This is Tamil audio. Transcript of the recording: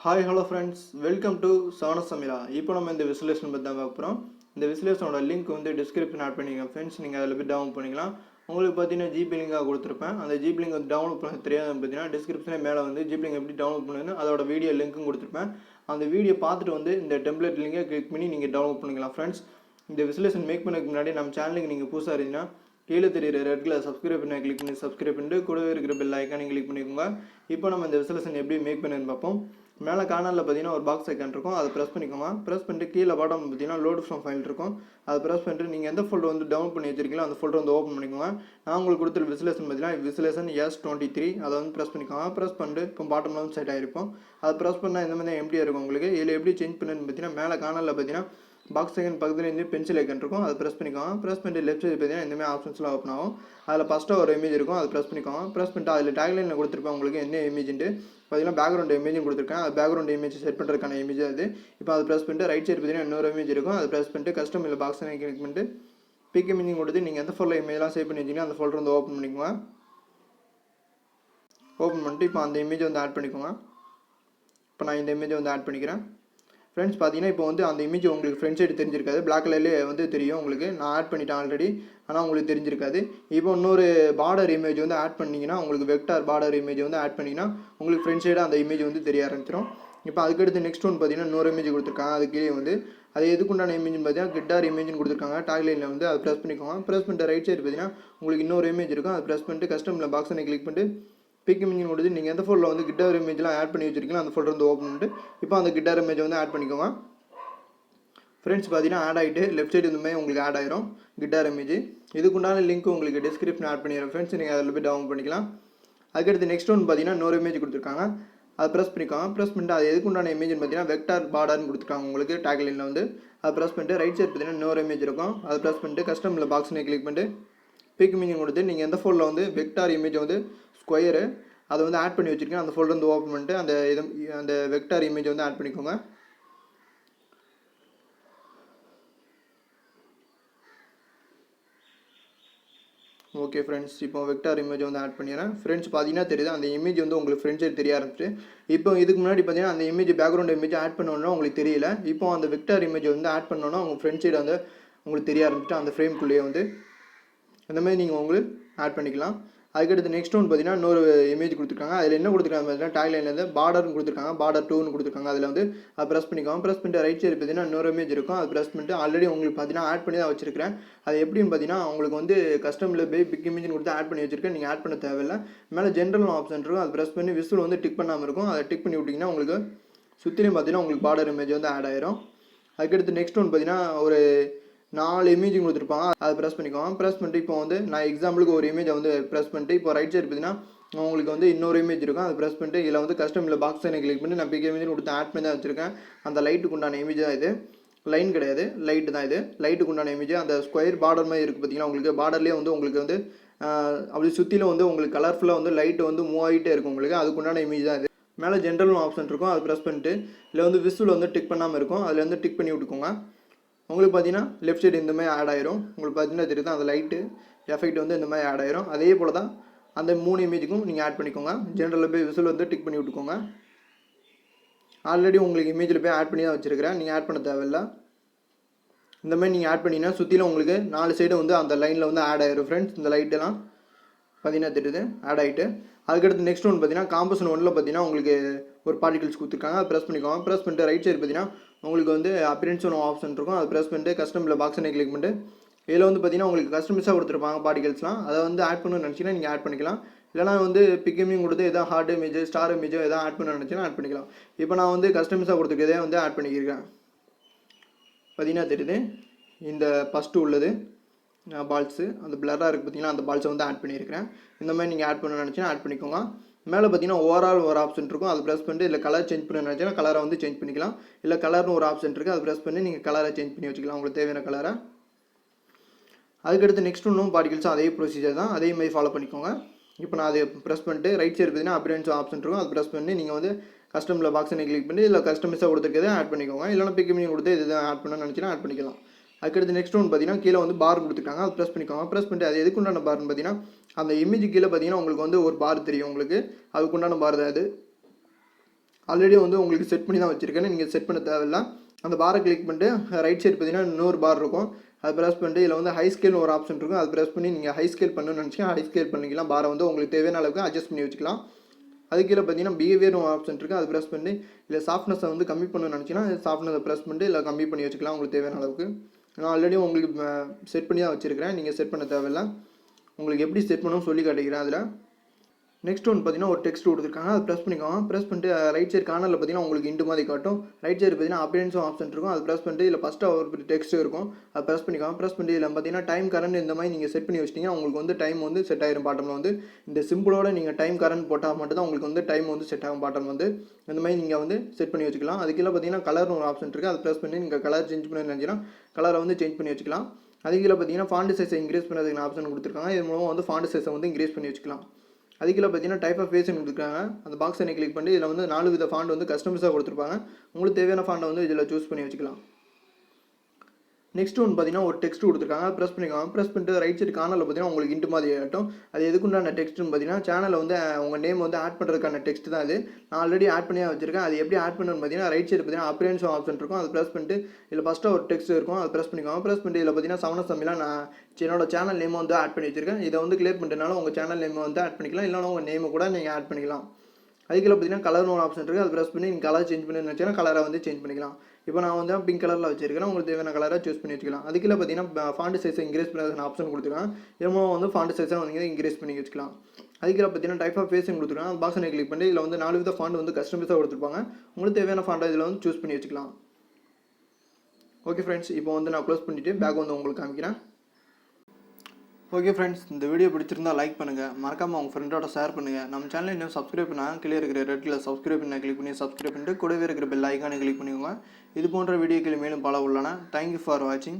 Hi hello friends, welcome to Sameera. இப்போ நம்ம இந்த விசுலேஷன் பற்றி தான் பார்க்க போகிறோம். இந்த விசுலேஷனோட லிங்க் வந்து டிஸ்கிரிப்ஷன் ஆட் பண்ணிக்கோங்க ஃப்ரெண்ட்ஸ். நீங்கள் அதில் போய் டவுன்லோட் பண்ணிக்கலாம். உங்களுக்கு பார்த்தீங்கன்னா ஜிபி லிங்காக கொடுத்துருப்பேன். அந்த ஜிபி லிங்க் வந்து டவுன்லோட் பண்ண தெரியாதுன்னு பார்த்தீங்கன்னா டிஸ்கிரிப்ஷனே மேலே வந்து ஜிபி லிங்க் எப்படி டவுன்லோட் பண்ணுன்னு அதோட வீடியோ லிங்க்கும் கொடுத்துருப்பேன். அந்த வீடியோ பார்த்துட்டு வந்து இந்த டெம்ப்ளேட் லிங்கை கிளிக் பண்ணி நீங்கள் டவுன்லோட் பண்ணிக்கலாம் ஃப்ரெண்ட்ஸ். இந்த விசுலேஷன் மேக் பண்ணதுக்கு முன்னாடி நம்ம சேனலுக்கு நீங்கள் புதுசாக இருந்தீங்கன்னா கீழே தெரியுற ரெட் கலர் சப்ஸ்கிரைப் பண்ண கிளிக் பண்ணி சப்ஸ்கிரைப் பண்ணிட்டு கூடவே இருக்கிற பெல் ஐக்கானே கிளிக் பண்ணிக்கோங்க. இப்போ நம்ம இந்த விசுலேஷன் எப்படி மேக் பண்ணுன்னு பார்ப்போம். மேலே கார்னரில் பார்த்தீங்கன்னா ஒரு பாக்ஸ் ஐக்கான் இருக்கும், அதை ப்ரெஸ் பண்ணிக்கோங்க. ப்ரெஸ் பண்ணிட்டு கீழே பாட்டம் பார்த்தீங்கன்னா லோடு ஃப்ரம் ஃபைல் இருக்கும், அதை ப்ரெஸ் பண்ணிட்டு நீங்கள் எந்த ஃபோல்டர் வந்து டவுன் பண்ணி வச்சிருக்கீங்களோ அந்த ஃபோல்டர் வந்து ஓப்பன் பண்ணிக்கோங்க. நான் உங்களுக்கு கொடுத்துரு விசுலேஷன் பார்த்தீங்கன்னா விசுலேஷன் S23 அதை வந்து ப்ரெஸ் பண்ணிக்கோங்க. ப்ரெஸ் பண்ணிட்டு இப்போ பாட்டமில் வந்து செட் ஆகிருக்கும். அதை ப்ரெஸ் பண்ணால் இந்த மாதிரி எம்டியாக இருக்கும் உங்களுக்கு. இதில் எப்படி சேஞ்ச் பண்ணுன்னு பார்த்தீங்கன்னா மேலே கார்னரில் பார்த்தீங்கன்னா பாக்ஸ் ஐக்கன் பக்கத்தில் இருந்து பென்சில் ஐக்கன் இருக்கும், அதை ப்ரெஸ் பண்ணிக்கோங்க. ப்ரெஸ் பண்ணிட்டு லெஃப்ட் சைடு பார்த்தீங்கன்னா இந்தமாதிரி ஆப்ஷன்ஸ்லாம் ஓப்பன் ஆகும். அதில் ஃபஸ்ட்டாக ஒரு இமேஜ் இருக்கும், அதை ப்ரெஸ் பண்ணிக்கோங்க. ப்ரெஸ் பண்ணிட்டு அதில் டேக்லைனில் கொடுத்துருப்பேன் உங்களுக்கு என்ன இமேஜ்ட்டு பார்த்தீங்கன்னா பேக்ரவுண்ட் இமேஜும் கொடுத்துருக்கேன். அது பேக்ரவுண்ட் இமேஜ் செட் பண்ணுறதுக்கான இமேஜ் அது. இப்போ அதை ப்ரெஸ் பண்ணிட்டு ரைட் சைடு பார்த்தீங்கன்னா இன்னொரு இமேஜ் இருக்கும், அதை ப்ரெஸ் பண்ணிட்டு கஸ்டம் இல்லை பாக்ஸ் கிளிக் பண்ணிட்டு பிக் இமேஜிங் கொடுத்து நீங்கள் எந்த ஃபோல்டர் இமேஜ்லாம் சேவ் பண்ணி வச்சிங்கன்னா அந்த ஃபோல்டர் வந்து ஓப்பன் பண்ணிக்கோங்க. ஓப்பன் பண்ணிட்டு இப்போ அந்த இமேஜ் வந்து ஆட் பண்ணிக்கோங்க. இப்போ நான் இந்த இமேஜை வந்து ஆட் பண்ணிக்கிறேன் ஃப்ரெண்ட்ஸ். பார்த்தீங்கன்னா இப்போ வந்து அந்த இமேஜ் உங்களுக்கு ஃப்ரண்ட் சைடு தெரிஞ்சிருக்காது, பிளாக் கலர்லேயே வந்து தெரியும் உங்களுக்கு. நான் ஆட் பண்ணிட்டேன் ஆல்ரெடி, ஆனால் உங்களுக்கு தெரிஞ்சிருக்காது. இப்போ இன்னொரு பார்டர் இமேஜ் வந்து ஆட் பண்ணிங்கன்னா உங்களுக்கு வெக்டார் பார்டர் இமேஜ் வந்து ஆட் பண்ணிங்கன்னா உங்களுக்கு ஃப்ரண்ட் சைடு அந்த இமேஜ் வந்து தெரிய ஆரம்பிச்சிடும். இப்போ அதுக்கடுத்து நெக்ஸ்ட் ஒன் பார்த்தீங்கன்னா இன்னொரு இமேஜ் கொடுத்துருக்காங்க. அது கீழே வந்து அது எதுக்குண்டான இமேஜ்னு பார்த்தீங்கன்னா கிட்டார் இமேஜ்னு கொடுத்துருக்காங்க. டாக்லைனில் வந்து அதை ப்ரெஸ் பண்ணிக்கோங்க. ப்ரெஸ் பண்ணிட்டு ரைட் சைடு பார்த்தீங்கன்னா உங்களுக்கு இன்னொரு இமேஜ் இருக்கும், அதை ப்ரெஸ் பண்ணிட்டு கஸ்டமில் பாக்ஸை கிளிக் பண்ணிட்டு பிக் இமேஜ் கொடுத்து நீங்கள் எந்த ஃபோல்டரில் வந்து கிட்டார் இமேஜ்லாம் ஆட் பண்ணி வச்சிருக்கீங்களோ அந்த ஃபோல்டர் வந்து ஓப்பன் பண்ணிட்டு இப்போ அந்த கிட்டார் இமேஜை வந்து ஆட் பண்ணிக்கோங்க ஃப்ரெண்ட்ஸ். பார்த்தீங்கன்னா ஆட் ஆகிட்டு லெஃப்ட் சைடு இந்தமாதிரி உங்களுக்கு ஆட் ஆயிரும் கிட்டார் இமேஜ். இதுக்குண்டான லிங்க் உங்களுக்கு டிஸ்கிரிப்ஷன் ஆட் பண்ணிடுறேன் ஃப்ரெண்ட்ஸ், நீங்கள் அதில் போய் டவுன் பண்ணிக்கலாம். அதுக்கடுத்து நெக்ஸ்ட் ஒன் பார்த்தீங்கன்னா இன்னொரு இமேஜ் கொடுத்துருக்காங்க, அதை ப்ரெஸ் பண்ணிக்கோங்க. ப்ரெஸ் பண்ணிட்டு அது எதுக்குண்டான இமேஜ்னு பார்த்தீங்கன்னா வெக்டார் பார்டர்னு கொடுத்துருக்காங்க உங்களுக்கு டேக்லைனில் வந்து. அதை ப்ரெஸ் பண்ணிட்டு ரைட் சைடு பார்த்தீங்கன்னா இன்னொரு இமேஜ் இருக்கும், அதை ப்ரெஸ் பண்ணிட்டு கஸ்டமில் பாக்ஸ்னு கிளிக் பண்ணிட்டு பிக் இமேஜ் கொடுத்து நீங்கள் எந்த ஃபோல்டரில் வந்து வெக்டார் இமேஜ் வந்து ஸ்கொயரு அதை வந்து ஆட் பண்ணி வச்சுருக்கேன் அந்த ஃபோல்டர் வந்து ஓப்பன் பண்ணிட்டு அந்த வெக்டார் இமேஜ் வந்து ஆட் பண்ணிக்கோங்க. ஓகே ஃப்ரெண்ட்ஸ், இப்போ வெக்டார் இமேஜ் வந்து ஆட் பண்ணிடுறேன் ஃப்ரெண்ட்ஸ். பார்த்தீங்கன்னா தெரியுது அந்த இமேஜ் வந்து உங்களுக்கு ஃப்ரெண்ட் சைடு தெரிய ஆரம்பிச்சு. இப்போ இதுக்கு முன்னாடி பார்த்தீங்கன்னா அந்த இமேஜ் பேக்ரவுண்ட் இமேஜ் ஆட் பண்ணோன்னா உங்களுக்கு தெரியல. இப்போ அந்த வெக்டார் இமேஜ் வந்து ஆட் பண்ணோன்னா உங்கள் ஃப்ரெண்ட் சைடு வந்து உங்களுக்கு தெரிய ஆரம்பிச்சுட்டு அந்த ஃப்ரேம்குள்ளேயே வந்து அந்தமாதிரி நீங்கள் உங்களுக்கு ஆட் பண்ணிக்கலாம். அதுக்கடுத்து நெக்ஸ்ட் ஒன் பார்த்தீங்கன்னா இன்னொரு இமேஜ் கொடுத்துருக்காங்க. அதில் என்ன கொடுத்துருக்காங்க பார்த்தீங்கன்னா டேக்லைன்லேருந்து பார்டர்னு கொடுத்துருக்காங்க, பார்டர் 2ன்னு கொடுத்துருக்காங்க. அதில் வந்து அதை ப்ரெஸ் பண்ணிக்கோங்க. ப்ரெஸ் பண்ணிட்டு ரைட் சைடு பார்த்தீங்கன்னா இன்னொரு இமேஜ் இருக்கும், அது ப்ரெஸ் பண்ணிட்டு ஆல்ரெடி உங்களுக்கு பார்த்தீங்கன்னா ஆட் பண்ணி தான் வச்சிருக்கேன். அது எப்படின்னு பார்த்தீங்கன்னா உங்களுக்கு வந்து கஸ்டமில் போய் பிக் இமேஜ்னு கொடுத்து ஆட் பண்ணி வச்சிருக்கேன், நீங்கள் ஆட் பண்ண தேவையில்லை. மேலே ஜென்ரல் ஆப்ஷன் இருக்கும், அதை ப்ரெஸ் பண்ணி விசில் வந்து டிக் பண்ணாமல் இருக்கும், அதை டிக் பண்ணி விட்டிங்கன்னா உங்களுக்கு சுற்றிலையும் பார்த்தீங்கன்னா உங்களுக்கு பார்டர் இமேஜ் வந்து ஆட் ஆயிரும். அதுக்கடுத்து நெக்ஸ்ட் ஒன் பார்த்தீங்கன்னா ஒரு 4 இமேஜ் கொடுத்துருப்பாங்க, அதை ப்ரெஸ் பண்ணிக்கோங்க. ப்ரெஸ் பண்ணிட்டு இப்போ வந்து நான் எக்ஸாம்பிளுக்கு ஒரு இமேஜை வந்து ப்ரெஸ் பண்ணிட்டு இப்போ ரைட் சைடு பார்த்தீங்கன்னா உங்களுக்கு வந்து இன்னொரு இமேஜ் இருக்கும், அதை ப்ரெஸ் பண்ணிட்டு இதில் வந்து கஸ்டமில் பாக்ஸ் எனக்கு கிளிக் பண்ணி நான் பிக் இமேஜ் கொடுத்து ஆட் பண்ணி தான் வச்சிருக்கேன். அந்த லைட்டுக்கு உண்டான இமேஜ் தான் இது, லைன் கிடையாது, லைட்டு தான் இது. லைட்டுக்கு உண்டான இமேஜ் அந்த ஸ்கொயர் பார்டர் மாதிரி இருக்குது பார்த்தீங்கன்னா உங்களுக்கு. பார்டர்லேயே வந்து உங்களுக்கு வந்து அப்படி சுற்றிலும் வந்து உங்களுக்கு கலர்ஃபுல்லாக வந்து லைட்டு வந்து மூவ் ஆகிட்டே இருக்கும் உங்களுக்கு, அதுக்குண்டான இமேஜ் தான் இது. மேலே ஜென்ரல் ஆப்ஷன் இருக்கும், அதை ப்ரெஸ் பண்ணிட்டு இதில் வந்து விசுவல் வந்து டிக் பண்ணாமல் இருக்கும், அதில் வந்து டிக் பண்ணி விட்டுக்கோங்க. உங்களுக்கு பார்த்தீங்கன்னா லெஃப்ட் சைடு இந்த மாதிரி ஆட் ஆயிரும். உங்களுக்கு பார்த்தீங்கன்னா தெரியுது அந்த லைட்டு எஃபெக்ட் வந்து இந்த மாதிரி ஆட் ஆயிரும். அதே போல் தான் அந்த 3 இமேஜுக்கும் நீங்கள் ஆட் பண்ணிக்கோங்க. ஜென்ரலில் போய் விசுவல் வந்து டிக் பண்ணி விட்டுக்கோங்க. ஆல்ரெடி உங்களுக்கு இமேஜில் போய் ஆட் பண்ணி தான் வச்சுருக்கிறேன், நீங்கள் ஆட் பண்ண தேவையில்லை. இந்த மாதிரி நீங்கள் ஆட் பண்ணிங்கன்னா சுற்றிலும் உங்களுக்கு 4 சைடு வந்து அந்த லைனில் வந்து ஆட் ஆயிரும் ஃப்ரெண்ட்ஸ். இந்த லைட்டெல்லாம் பார்த்தீங்கன்னா தெரியுது ஆட் ஆகிட்டு. அதுக்கடுத்து நெக்ஸ்ட் ஒன் பார்த்தீங்கன்னா காம்பஸன் 1ல் பார்த்தீங்கன்னா உங்களுக்கு ஒரு பார்ட்டிகல்ஸ் கொடுத்துருக்காங்க, அதை ப்ரெஸ் பண்ணிக்கோங்க. ப்ரெஸ் பண்ணிட்டு ரைட் சைடு பார்த்தீங்கன்னா உங்களுக்கு வந்து அப்பியரன்ஸ் ஒன்று ஆப்ஷன் இருக்கும், அதை ப்ரெஸ் பண்ணிட்டு கஸ்டமில் பாக்ஸனை கிளிக் பண்ணிட்டு இதில் வந்து பார்த்தீங்கன்னா உங்களுக்கு கஸ்டமைஸாக கொடுத்துருப்பாங்க பார்ட்டிகல்ஸ்லாம், அதை வந்து ஆட் பண்ணணும்னு நினச்சிங்கன்னா நீங்கள் ஆட் பண்ணிக்கலாம். இல்லைனா வந்து பிக்கிமிங் கொடுத்து எதாவது ஹார்ட் இமேஜ் ஸ்டார் இமேஜோ எதாவது ஆட் பண்ண நினச்சிங்கன்னா ஆட் பண்ணிக்கலாம். இப்போ நான் வந்து கஸ்டமைஸாக கொடுத்துருக்கதே வந்து ஆட் பண்ணிக்கிறேன். பார்த்தீங்கன்னா தெரியுது இந்த ஃபஸ்ட்டு உள்ளது பால்ஸு அந்த பிளராக இருக்குது பார்த்தீங்கன்னா அந்த பால்ஸை வந்து ஆட் பண்ணியிருக்கிறேன். இந்த மாதிரி நீங்கள் ஆட் பண்ண நினச்சிங்கன்னா ஆட் பண்ணிக்கோங்க. மேலே பார்த்தீங்கன்னா ஓவரால் ஒரு ஆப்ஷன் இருக்கும், அதை ப்ரெஸ் பண்ணிட்டு இல்லை கலர் சேஞ்ச் பண்ண நினச்சிங்கன்னா கலரை வந்து சேஞ்ச் பண்ணிக்கலாம். இல்லை கலர்னு ஒரு ஆப்ஷன் இருக்குது, அதை ப்ரெஸ் பண்ணி நீங்கள் கலரை சேஞ்ச் பண்ணி வச்சுக்கலாம் உங்களுக்கு தேவையான கலரை. அதுக்கடுத்து நெக்ஸ்ட் ஒன்றும் பார்ட்டிகல்ஸும் அதே ப்ரொசீஜர் தான், அதே மாதிரி ஃபாலோ பண்ணிக்கோங்க. இப்போ நான் அதை ப்ரெஸ் பண்ணிட்டு ரைட் சைடு பார்த்தீங்கன்னா அப்பியரன்ஸ் ஆப்ஷன் இருக்கும், அதை ப்ரெஸ் பண்ணி நீங்கள் வந்து கஸ்டமில் பாக்ஸனை கிளிக் பண்ணி இல்லை கஸ்டமைஸாக கொடுத்துருக்கதே ஆட் பண்ணிக்கோங்க. இல்லைனா பிக்கிமிங் கொடுத்து இது ஆட் பண்ண நினச்சிங்கன்னா ஆட் பண்ணிக்கலாம். அதுக்கடுத்து நெக்ஸ்ட் ஒன் பார்த்தீங்கன்னா கீழே வந்து பார் கொடுத்துருக்காங்க, அதை ப்ரெஸ் பண்ணிக்கோங்க. ப்ரெஸ் பண்ணிட்டு அது எதுக்குண்டான பார்னு பார்த்தீங்கன்னா அந்த இமேஜ் கீழே பார்த்தீங்கன்னா உங்களுக்கு வந்து ஒரு பார் தெரியும் உங்களுக்கு, அதுக்குண்டான பார் தான் அது. ஆல்ரெடி வந்து உங்களுக்கு செட் பண்ணி தான் வச்சுருக்கேன், நீங்கள் செட் பண்ண தேவையில்லை. அந்த பாரை கிளிக் பண்ணிட்டு ரைட் சைடு பார்த்தீங்கன்னா இன்னொரு பார் இருக்கும், அது ப்ரெஸ் பண்ணிட்டு இதில் வந்து ஹை ஸ்கேல்னு ஒரு ஆப்ஷன் இருக்கும், அது ப்ரெஸ் பண்ணி நீங்கள் ஹை ஸ்கேல் பண்ணணும்னு நினச்சிங்கன்னா ஹை ஸ்கேல் பண்ணிக்கலாம். பாரை வந்து உங்களுக்கு தேவையான அளவுக்கு அட்ஜஸ்ட் பண்ணி வச்சுக்கலாம். அது கீழே பார்த்தீங்கன்னா பிஹேவியர் ஒரு ஆப்ஷன் இருக்குது, அது ப்ரெஸ் பண்ணி இல்லை சாஃப்ட்னஸை வந்து கம்மி பண்ணணும்னு நினச்சிங்கன்னா சாஃப்ட்னஸை ப்ரெஸ் பண்ணிட்டு இல்லை கம்மி பண்ணி வச்சுக்கலாம் உங்களுக்கு தேவையான அளவுக்கு. நான் ஆல்ரெடி உங்களுக்கு செட் பண்ணி தான் வச்சுருக்கிறேன், நீங்கள் செட் பண்ண தேவையில்லை. உங்களுக்கு எப்படி செட் பண்ணணும்னு சொல்லி காட்டிக்கிறேன். அதில் நெக்ஸ்ட் ஒன்று பார்த்தீங்கன்னா ஒரு டெக்ஸ்ட் கொடுத்துருக்காங்க, அது ப்ரெஸ் பண்ணிக்கோங்க. ப்ரெஸ் பண்ணிட்டு ரைட் சைடு கார்னரில் பார்த்தீங்கன்னா உங்களுக்கு இன்ட்டு மாதிரி காட்டும். ரைட் சைடு பார்த்தீங்கன்னா அப்பியரன்ஸும் ஆப்ஷன் இருக்கும், அது ப்ரெஸ் பண்ணிட்டு இதில் ஃபஸ்ட்டு ஒரு டெக்ஸ்ட் இருக்கும், அது ப்ரெஸ் பண்ணிக்கோங்க. ப்ரெஸ் பண்ணிட்டு இதில் பார்த்தீங்கன்னா டைம் கரண்ட் இந்த மாதிரி நீங்கள் செட் பண்ணி வச்சிட்டிங்கன்னா உங்களுக்கு வந்து டைம் வந்து செட் ஆகிடும். பாட்டமில் வந்து இந்த சிம்பிளோட நீங்கள் டைம் கரண்ட் போட்டால் மட்டும் தான் உங்களுக்கு வந்து டைம் வந்து செட் ஆகும். பாட்டம் வந்து இந்த மாதிரி நீங்கள் வந்து செட் பண்ணி வச்சுக்கலாம். அதுக்கீழே பார்த்தீங்கன்னா கலர்னு ஒரு ஆப்ஷன் இருக்குது, அது ப்ரெஸ் பண்ணி நீங்கள் கலர் சேஞ்ச் பண்ணி நினச்சிங்கன்னா கலரை வந்து சேஞ்ச் பண்ணி வச்சுக்கலாம். அதுக்கீழே பார்த்தீங்கன்னா ஃபாண்ட் சைஸை இன்க்ரீஸ் பண்ணுறதுக்கு ஆப்ஷன் கொடுத்துருக்காங்க, இது மூலமாக வந்து ஃபாண்ட் சைஸை வந்து இன்க்ரீஸ் பண்ணி வச்சுக்கலாம். அதுக்குள்ள பார்த்தீங்கன்னா டைப் ஆஃப் ஃபேஸ்ன்னு கொடுத்துருக்காங்க, அந்த பாக்ஸை கிளிக் பண்ணி இதில் வந்து 4 வித ஃபாண்ட் வந்து கஸ்டமைஸாக கொடுத்துருப்பாங்க. உங்களுக்கு தேவையான ஃபாண்டை வந்து இதில் சூஸ் பண்ணி வச்சுக்கலாம். நெக்ஸ்ட் ஒன்று பார்த்தீங்கன்னா ஒரு டெக்ஸ்ட் கொடுத்துருக்காங்க, ப்ரெஸ் பண்ணிக்கலாம். ப்ரெஸ் பண்ணிட்டு ரைட் சைடு கார்னரில் பார்த்தீங்கன்னா உங்களுக்கு இன்ட்டு மாதிரி ஆகட்டும். அது எதுக்குண்டான டெக்ஸ்ட்னு பார்த்தீங்கன்னா சேனலில் வந்து உங்கள் நேம் வந்து ஆட் பண்ணுறதுக்கான டெக்ஸ்ட் தான் அது. நான் ஆல்ரெடி ஆட் பண்ணி வச்சிருக்கேன். அது எப்படி ஆட் பண்ணணும்னு பார்த்தீங்கன்னா ரைட் சைடு பார்த்தீங்கன்னா அப்பியரன்ஸ் ஆப்ஷன் இருக்கும், அது ப்ரெஸ் பண்ணிட்டு இதில் ஃபஸ்ட்டாக ஒரு டெக்ஸ்ட் இருக்கும், அது ப்ரெஸ் பண்ணிக்கோங்க. ப்ரெஸ் பண்ணிட்டு இதில் பார்த்தீங்கன்னா சமணசமிலாம் நான் என்னோட சேனல் நேமை வந்து ஆட் பண்ணி வச்சிருக்கேன். இதை வந்து கிளியர் பண்ணிட்டனால உங்கள் சேனல் நேமை வந்து ஆட் பண்ணிக்கலாம், இல்லைனா உங்கள் நேமை கூட நீங்கள் ஆட் பண்ணிக்கலாம். அதுக்குள்ள பார்த்தீங்கன்னா கலர்னு ஒரு ஆப்ஷன் இருக்குது, அது ப்ரெஸ் பண்ணி நீங்கள் கலர் சேஞ்ச் பண்ணி நினச்சிங்கன்னா கலரை வந்து சேஞ்ச் பண்ணிக்கலாம். இப்போ நான் வந்து பிங்க் கலரில் வச்சிருக்கேன், உங்களுக்கு தேவையான கலரை சூஸ் பண்ணி வச்சுக்கலாம். அதுக்குள்ள பார்த்தீங்கன்னா ஃபாண்ட் சைஸை இன்க்ரீஸ் பண்ணுறதுக்கு ஆப்ஷன் கொடுத்துருக்காங்க, இதுமாதிரி வந்து ஃபாண்ட் சைஸை வந்து இன்க்ரீஸ் பண்ணி வச்சுக்கலாம். அதுக்குள்ள பார்த்தீங்கன்னா டைப் ஆஃப் ஃபேஸும் கொடுத்துருக்காங்க, அந்த பாக்ஸை கிளிக் பண்ணி இதில் வந்து 4 வித ஃபாண்ட் வந்து கஸ்டமைஸாக கொடுத்துருப்பாங்க. உங்களுக்கு தேவையான ஃபாண்டை இதில் வந்து சூஸ் பண்ணி வச்சுக்கலாம். ஓகே ஃப்ரெண்ட்ஸ், இப்போ வந்து நான் க்ளோஸ் பண்ணிவிட்டு பேக் வந்து உங்களுக்கு காமிக்கிறேன். ஓகே ஃப்ரெண்ட்ஸ், இந்த வீடியோ பிடிச்சிருந்தால் லைக் பண்ணுங்கள், மறக்காமல் உங்கள் ஃப்ரெண்டோட ஷேர் பண்ணுங்கள். நம்ம சேனல் இன்னும் சப்ஸ்கிரைப் பண்ணால் கீழே இருக்கிற ரெட் கலர் சப்ஸ்கிரைப் பண்ண கிளிக் பண்ணி சப்ஸ்கிரைப் பண்ணிட்டு கூடவே இருக்கிற பெல் ஐக்கானை கிளிக் பண்ணிக்கோங்க. இது போன்ற வீடியோக்கள் மேலும் பல உள்ளன. தேங்க்யூ ஃபார் வாட்சிங்.